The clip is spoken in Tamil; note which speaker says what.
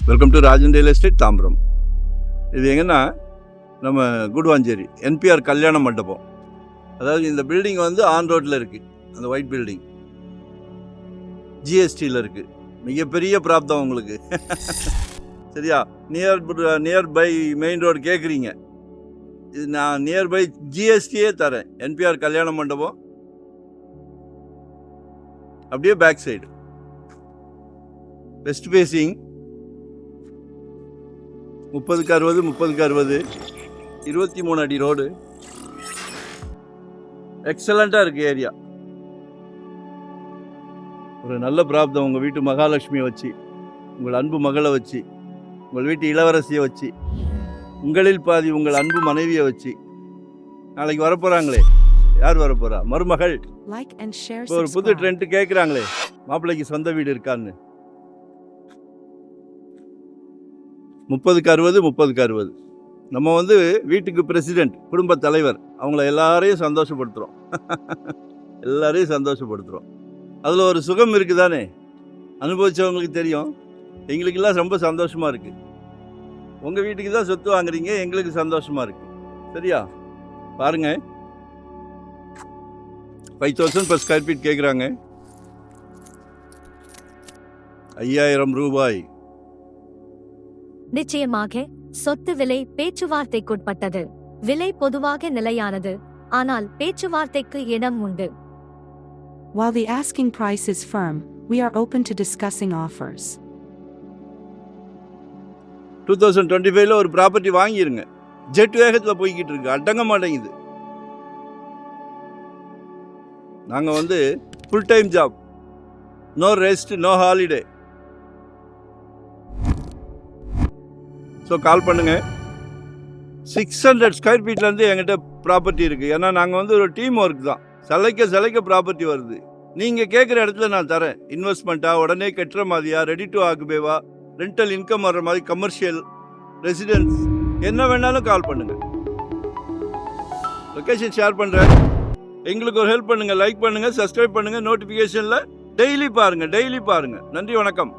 Speaker 1: Welcome to Rajan real estate Tambaram. இது எங்கன்னா நம்ம குடுவாஞ்சேரி என்பிஆர் கல்யாண மண்டபம். அதாவது இந்த பில்டிங் வந்து ஆன் ரோட்டில் இருக்குது. அந்த ஒயிட் பில்டிங் ஜிஎஸ்டியில் இருக்குது. மிகப்பெரிய பிராப்தம் உங்களுக்கு. சரியா? நியர்பை மெயின் ரோடு கேட்குறீங்க. இது நான் நியர்பை ஜிஎஸ்டியே தரேன். என்பிஆர் கல்யாண மண்டபம் அப்படியே back side west facing 30x60 30x60 23 அடி ரோடு. எக்ஸலண்ட்டாக இருக்குது ஏரியா. ஒரு நல்ல பிராப்தம். உங்கள் வீட்டு மகாலட்சுமியை வச்சு, உங்கள் அன்பு மகளை வச்சு, உங்கள் வீட்டு இளவரசியை வச்சு, உங்களில் பாதி உங்கள் அன்பு மனைவியை வச்சு நாளைக்கு வரப்போகிறாங்களே. யார் வரப்போகிறா? மருமகள். இப்போ ஒரு புது ட்ரெண்ட் கேட்குறாங்களே, மாப்பிள்ளைக்கு சொந்த வீடு இருக்கான்னு. 30x60 30x60. நம்ம வந்து வீட்டுக்கு பிரசிடெண்ட், குடும்ப தலைவர், அவங்கள எல்லாரையும் சந்தோஷப்படுத்துகிறோம். எல்லாரையும் சந்தோஷப்படுத்துகிறோம். அதில் ஒரு சுகம் இருக்குது தானே, அனுபவித்தவங்களுக்கு தெரியும். எங்களுக்கெல்லாம் ரொம்ப சந்தோஷமாக இருக்குது. உங்கள் வீட்டுக்கு தான் சொத்து வாங்குறீங்க, எங்களுக்கு சந்தோஷமாக இருக்குது. சரியா? பாருங்கள், 5000 per square feet கேட்குறாங்க. 5000 ரூபாய்.
Speaker 2: நிச்சயமாக சொத்து விலை பேச்சுவார்த்தைக்குட்பட்டது. விலை பொதுவாக நிலையானது, ஆனால் பேச்சுவார்த்தைக்கு இடம் உண்டு.
Speaker 3: While the asking price is firm, we are open to discussing offers.
Speaker 1: 2025 ஒரு ப்ராப்பர்ட்டி வாங்கிருங்க. ஜெட் வேகத்தில் போய்கிட்டு இருக்கு, அடங்க மாட்டேங்குது. நாங்கள் வந்து full time job, no rest, no holiday. So call பண்ணுங்கள். 600 ஸ்கொயர் ஃபீட்லேருந்து எங்கிட்ட ப்ராப்பர்ட்டி இருக்குது. ஏன்னா நாங்கள் வந்து ஒரு டீம் ஒர்க் தான். சிலைக்க ப்ராப்பர்ட்டி வருது. நீங்கள் கேட்குற இடத்துல நான் தரேன். இன்வெஸ்ட்மெண்ட்டாக, உடனே கட்டுற மாதிரியா, ரெடி டு ஆக்குபேவா, ரெண்டல் இன்கம் வர்ற மாதிரி, கமர்ஷியல், ரெசிடென்ஸ், என்ன வேணாலும் கால் பண்ணுங்கள். லொக்கேஷன் ஷேர் பண்ணுறேன். எங்களுக்கு ஒரு ஹெல்ப் பண்ணுங்கள். லைக் பண்ணுங்கள், சப்ஸ்கிரைப் பண்ணுங்கள், நோட்டிஃபிகேஷனில் டெய்லி பாருங்கள். நன்றி, வணக்கம்.